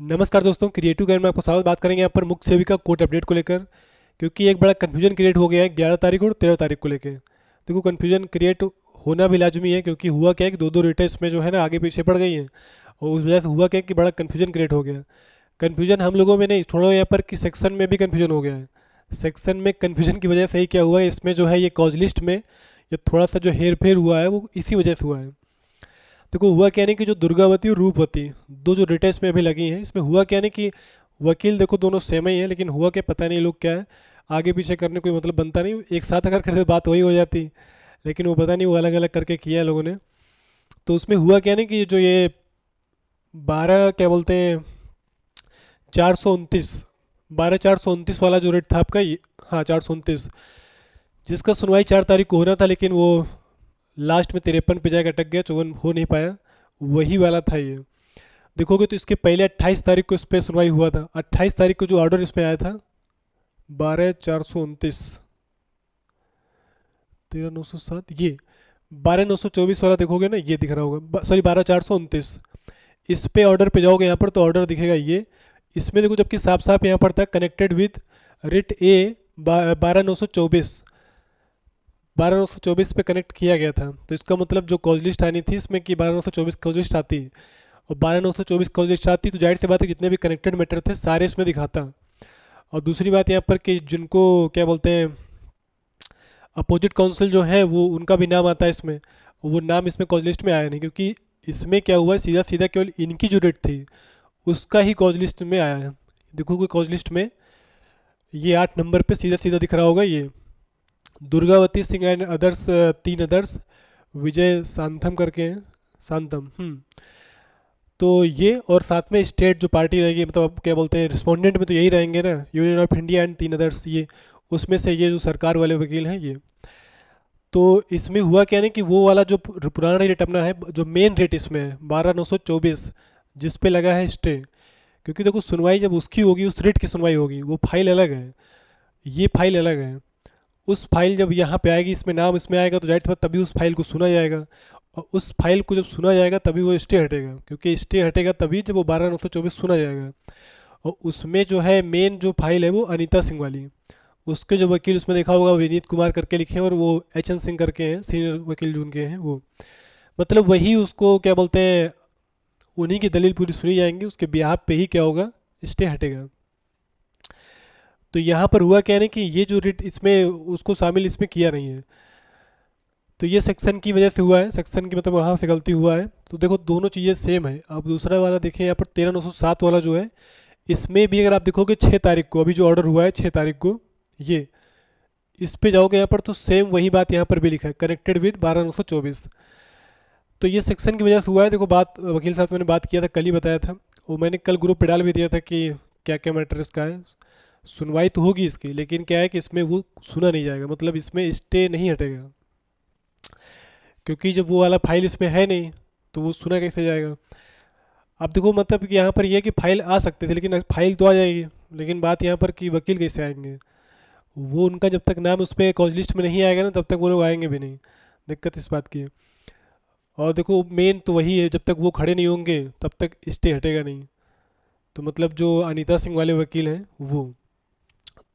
नमस्कार दोस्तों, creative guide में आपको स्वागत। बात करेंगे यहाँ पर मुख्य सेविका कोर्ट अपडेट को लेकर, क्योंकि एक बड़ा कन्फ्यूजन क्रिएट हो गया है 11 तारीख और 13 तारीख को लेकर। देखो, कन्फ्यूजन क्रिएट होना भी लाजमी है, क्योंकि हुआ क्या है कि दो दो रेटें इसमें जो है ना आगे पीछे पड़ गई हैं, और उस वजह से हुआ क्या है कि बड़ा कन्फ्यूजन क्रिएट हो गया। कन्फ्यूजन हम लोगों में नहीं, छोड़ो यहाँ पर कि सेक्शन में भी कन्फ्यूजन हो गया है। सेक्शन में कन्फ्यूजन की वजह से ही क्या हुआ है, इसमें जो है ये कॉज लिस्ट में ये थोड़ा सा जो हेर फेर हुआ है वो इसी वजह से हुआ है। देखो, हुआ क्या नहीं कि जो दुर्गावती और रूपवती दो जो डेटा इसमें अभी लगी हैं, इसमें हुआ क्या नहीं कि वकील देखो दोनों सेम ही है, लेकिन हुआ क्या पता नहीं लोग क्या है, आगे पीछे करने कोई मतलब बनता नहीं, एक साथ अगर करते बात वही हो जाती। लेकिन वो पता नहीं वो अलग अलग करके किया है लोगों ने। तो उसमें हुआ क्या नहीं कि जो ये 12 क्या बोलते हैं 429, 12/429 वाला जो रेट था आपका हाँ 429, जिसका सुनवाई 4 तारीख को होना था, लेकिन वो लास्ट में 53 पे जाकर अटक गया, 54 हो नहीं पाया। वही वाला था ये। देखोगे तो इसके पहले 28 तारीख को इस पर सुनवाई हुआ था। 28 तारीख को जो ऑर्डर इसमें आया था 12/429, 13/907, ये 12/924 वाला देखोगे ना, ये दिख रहा होगा, सॉरी 12/429। इस पे ऑर्डर पे जाओगे यहाँ पर तो ऑर्डर दिखेगा ये। इसमें देखो जबकि साफ साफ यहाँ पर था कनेक्टेड विद रिट ए 12/924, 12/924 पे कनेक्ट किया गया था। तो इसका मतलब जो कॉज लिस्ट आनी थी इसमें कि 12/924 कॉज लिस्ट आती, और 12/924 कॉज लिस्ट आती तो जाहिर सी बात है जितने भी कनेक्टेड मैटर थे सारे इसमें दिखाता। और दूसरी बात यहाँ पर कि जिनको क्या बोलते हैं अपोजिट काउंसिल जो है वो उनका भी नाम आता है इसमें, वो नाम इसमें कॉज लिस्ट में आया नहीं, क्योंकि इसमें क्या हुआ सीधा सीधा केवल इनकी जो डेट थी उसका ही कॉज लिस्ट में आया है। देखो कोई कॉज लिस्ट में ये 8 नंबर पे सीधा सीधा दिख रहा होगा, ये दुर्गावती सिंह एंड अदर्स, तीन अदर्स, विजय शांतम करके हैं, शांतम। तो ये और साथ में स्टेट जो पार्टी रहेगी, मतलब अब क्या बोलते हैं रिस्पोंडेंट में तो यही रहेंगे ना, यूनियन ऑफ इंडिया एंड तीन अदर्स, ये उसमें से ये जो सरकार वाले वकील हैं ये। तो इसमें हुआ क्या नहीं कि वो वाला जो पुराना रेट अपना है, जो मेन रेट इसमें है 12/924, जिस पे लगा है स्टे। क्योंकि देखो सुनवाई जब उसकी होगी उस रेट की सुनवाई होगी, वो फाइल अलग है, ये फाइल अलग है। उस फाइल जब यहाँ पे आएगी, इसमें नाम इसमें आएगा, तो जाहिर सी बात तभी उस फाइल को सुना जाएगा, और उस फाइल को जब सुना जाएगा तभी वो स्टे हटेगा, क्योंकि स्टे हटेगा तभी जब वो 12/924 सुना जाएगा। और उसमें जो है मेन जो फाइल है वो अनीता सिंह वाली, उसके जो वकील उसमें देखा होगा विनीत कुमार करके लिखे हैं, और वो एच एन सिंह करके हैं सीनियर वकील जो उनके हैं वो, मतलब वही उसको क्या बोलते हैं उन्हीं की दलील पूरी सुनी जाएंगी, उसके बिहाफ पे ही क्या होगा स्टे हटेगा। तो यहाँ पर हुआ क्या है ना कि ये जो रिट इसमें उसको शामिल इसमें किया नहीं है, तो ये सेक्शन की वजह से हुआ है, सेक्शन की मतलब वहाँ से गलती हुआ है। तो देखो दोनों चीज़ें सेम है। अब दूसरा वाला देखें यहाँ पर 13/907 वाला जो है, इसमें भी अगर आप देखोगे 6 तारीख को अभी जो ऑर्डर हुआ है 6 तारीख को, ये इस पे जाओगे यहाँ पर तो सेम वही बात यहाँ पर भी लिखा है कनेक्टेड विद 12/924। तो ये सेक्शन की वजह से हुआ है। देखो बात वकील साहब से मैंने बात किया था, कल ही बताया था, वो मैंने कल ग्रुप पे डाल भी दिया था कि क्या क्या मैटर इसका है। सुनवाई तो होगी इसकी, लेकिन क्या है कि इसमें वो सुना नहीं जाएगा, मतलब इसमें स्टे नहीं हटेगा, क्योंकि जब वो वाला फाइल इसमें है नहीं तो वो सुना कैसे जाएगा। अब देखो मतलब कि यहाँ पर ये है कि फाइल आ सकते थे, लेकिन फाइल तो आ जाएगी, लेकिन बात यहाँ पर कि वकील कैसे आएंगे, वो उनका जब तक नाम उस पर कॉज लिस्ट में नहीं आएगा ना तब तक वो लोग आएंगे भी नहीं। दिक्कत इस बात की है। और देखो मेन तो वही है, जब तक वो खड़े नहीं होंगे तब तक स्टे हटेगा नहीं। तो मतलब जो अनीता सिंह वाले वकील हैं वो,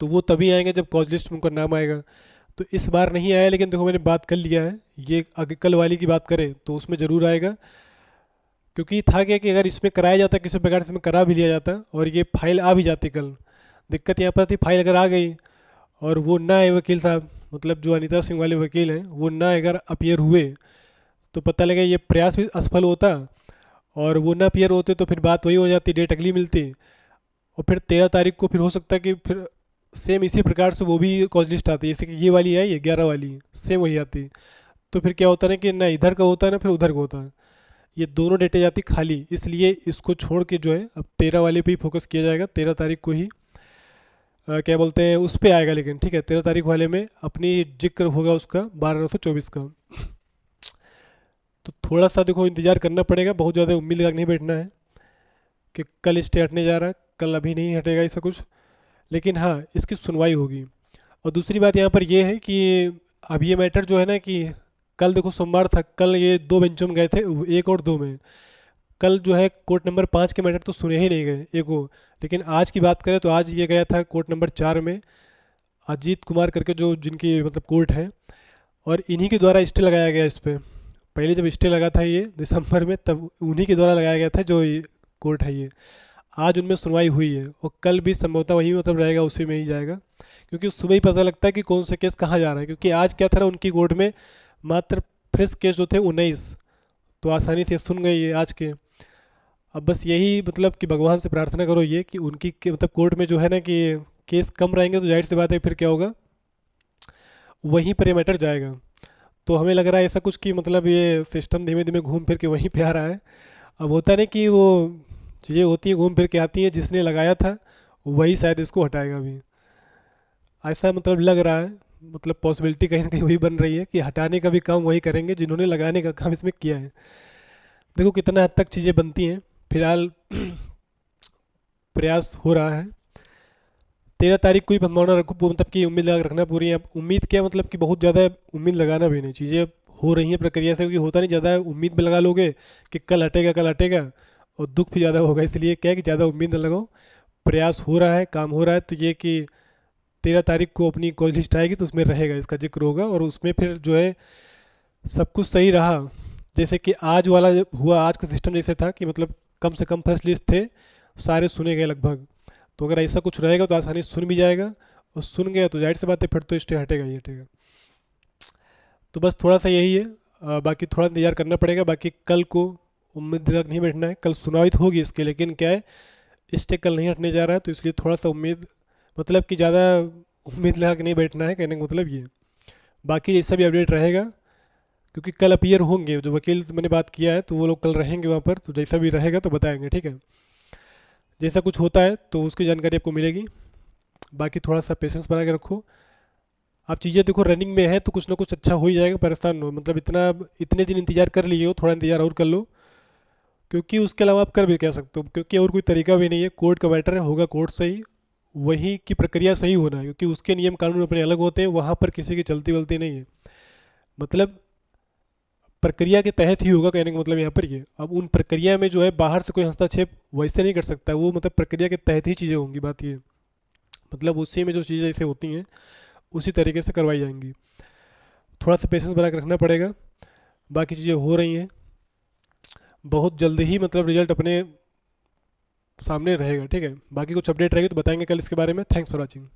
तो वो तभी आएंगे जब कॉज लिस्ट में उनका नाम आएगा। तो इस बार नहीं आया, लेकिन देखो मैंने बात कर लिया है, ये आगे कल वाली की बात करें तो उसमें ज़रूर आएगा। क्योंकि था क्या कि अगर इसमें कराया जाता किसी प्रकार से इसमें करा भी लिया जाता और ये फाइल आ भी जाती कल, दिक्कत यहाँ पर थी फाइल अगर आ गई और वो ना आए वकील साहब, मतलब जो अनीता सिंह वाले वकील हैं वो ना अगर अपीयर हुए, तो पता लगा ये प्रयास भी असफल होता, और वो ना अपीयर होते तो फिर बात वही हो जाती, डेट अगली मिलती, और फिर 13 तारीख को फिर हो सकता है कि फिर सेम इसी प्रकार से वो भी कॉज लिस्ट आती है, जैसे कि ये वाली है, ये 11 वाली सेम वही आती। तो फिर क्या होता है ना कि ना इधर का होता है ना फिर उधर का होता है, ये दोनों डेटे जाती खाली, इसलिए इसको छोड़ के जो है अब 13 वाले पे ही फोकस किया जाएगा। 13 तारीख को ही क्या बोलते हैं उस पे आएगा, लेकिन ठीक है 13 तारीख वाले में अपनी जिक्र होगा उसका 12/924 का। तो थोड़ा सा देखो इंतज़ार करना पड़ेगा, बहुत ज़्यादा उम्मीद लगा नहीं बैठना है कि कल स्टे हटने जा रहा है, कल अभी नहीं हटेगा ऐसा कुछ, लेकिन हाँ इसकी सुनवाई होगी। और दूसरी बात यहाँ पर यह है कि अब ये मैटर जो है ना कि कल देखो सोमवार था, कल ये दो बेंचों में गए थे, एक और दो में, कल जो है कोर्ट नंबर 5 के मैटर तो सुने ही नहीं गए एक वो। लेकिन आज की बात करें तो आज ये गया था कोर्ट नंबर 4 में, अजीत कुमार करके जो जिनकी मतलब कोर्ट है, और इन्हीं के द्वारा स्टे लगाया गया इस पे। पहले जब स्टे लगा था ये दिसंबर में, तब उन्हीं के द्वारा लगाया गया था जो ये कोर्ट है ये। आज उनमें सुनवाई हुई है और कल भी संभवतः वही मतलब रहेगा, उसी में ही जाएगा, क्योंकि सुबह ही पता लगता है कि कौन सा केस कहाँ जा रहा है। क्योंकि आज क्या था ना, उनकी कोर्ट में मात्र फ्रेश केस जो थे 19, तो आसानी से सुन गए ये आज के। अब बस यही मतलब कि भगवान से प्रार्थना करो ये कि उनकी मतलब कोर्ट में जो है ना कि केस कम रहेंगे, तो जाहिर सी बात है फिर क्या होगा, वहीं पर ये मैटर जाएगा। तो हमें लग रहा है ऐसा कुछ कि मतलब ये सिस्टम धीमे धीमे घूम फिर के वहीं पे आ रहा है। अब होता नहीं कि वो चीज़ें होती हैं घूम फिर के आती हैं, जिसने लगाया था वही शायद इसको हटाएगा अभी, ऐसा मतलब लग रहा है। मतलब पॉसिबिलिटी कहीं ना कहीं वही बन रही है कि हटाने का भी काम वही करेंगे जिन्होंने लगाने का काम इसमें किया है। देखो कितना हद तक चीज़ें बनती हैं। फिलहाल प्रयास हो रहा है। 13 तारीख को ही संभावना रखो, मतलब कि उम्मीद लगा के रखना पूरी। अब उम्मीद क्या मतलब कि बहुत ज़्यादा उम्मीद लगाना भी नहीं, चीज़ें हो रही हैं प्रक्रिया से, क्योंकि होता नहीं ज़्यादा उम्मीद भी लगा लोगे कि कल हटेगा और दुख भी ज़्यादा होगा। इसलिए क्या है कि ज़्यादा उम्मीद न लगाओ, प्रयास हो रहा है, काम हो रहा है। तो ये कि 13 तारीख को अपनी कॉल लिस्ट आएगी तो उसमें रहेगा, इसका जिक्र होगा, और उसमें फिर जो है सब कुछ सही रहा। जैसे कि आज वाला जब हुआ, आज का सिस्टम जैसे था कि मतलब कम से कम फर्स्ट लिस्ट थे, सारे सुने गए लगभग। तो अगर ऐसा कुछ रहेगा तो आसानी से सुन भी जाएगा, और सुन गया तो जाहिर सी बात है फिर तो स्टे हटेगा ही हटेगा। तो बस थोड़ा सा यही है। बाकी थोड़ा इंतजार करना पड़ेगा। बाकी कल को उम्मीद तक नहीं बैठना है, कल सुनवाई तो होगी इसके, लेकिन क्या है स्टे कल नहीं हटने जा रहा है, तो इसलिए थोड़ा सा उम्मीद मतलब कि ज़्यादा उम्मीद लगा के नहीं बैठना है, कहने का मतलब ये। बाकी जैसा भी अपडेट रहेगा, क्योंकि कल अपीयर होंगे जो वकील से मैंने बात किया है, तो वो लोग कल रहेंगे वहाँ पर, तो जैसा भी रहेगा तो बताएंगे, ठीक है। जैसा कुछ होता है तो उसकी जानकारी आपको मिलेगी। बाकी थोड़ा सा पेशेंस बना के रखो। आप चीज़ें देखो रनिंग में है तो कुछ ना कुछ अच्छा हो ही जाएगा, परेशान हो मतलब इतना इतने दिन इंतजार कर लिए हो, थोड़ा इंतजार और कर लो। क्योंकि उसके अलावा आप कर भी कह सकते हो, क्योंकि और कोई तरीका भी नहीं है। कोर्ट का मैटर है, होगा कोर्ट से ही, वही की प्रक्रिया सही होना है, क्योंकि उसके नियम कानून अपने अलग होते हैं, वहाँ पर किसी की चलती वलती नहीं है। मतलब प्रक्रिया के तहत ही होगा, कहने का मतलब यहाँ पर ये। अब उन प्रक्रिया में जो है बाहर से कोई हस्तक्षेप वैसे नहीं कर सकता, वो मतलब प्रक्रिया के तहत ही चीज़ें होंगी, बात ये। मतलब उसी में जो चीज़ें ऐसे होती हैं उसी तरीके से करवाई जाएंगी। थोड़ा सा पेशेंस बना के रखना पड़ेगा। बाकी चीज़ें हो रही हैं, बहुत जल्दी ही मतलब रिजल्ट अपने सामने रहेगा, ठीक है। बाकी कुछ अपडेट रहेगी तो बताएंगे कल इसके बारे में। Thanks for watching.